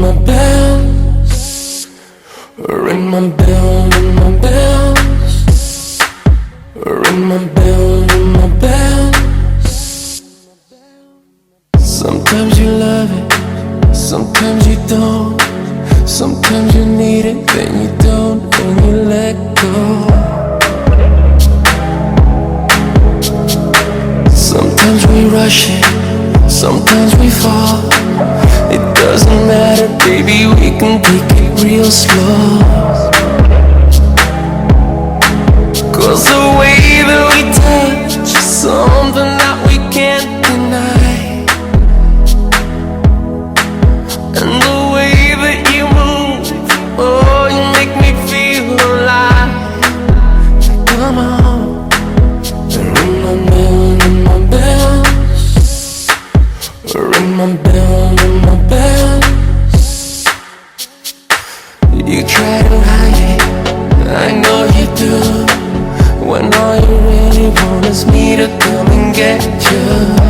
my bells, ring my bell, ring my bells, ring my bell, ring my bells. Sometimes you love it, sometimes you don't. Sometimes you need it, then you don't, and you let go. Sometimes we rush it, sometimes we fall. It doesn't matter, baby, we can take it real slow. 'Cause the way that we touch is something that we can't deny. And the way that you move, oh, you make me feel alive. Come on, ring my bell, ring my bells, ring my bell, ring my bells. You try to hide it, I know you do, when all you really want is me to come and get you.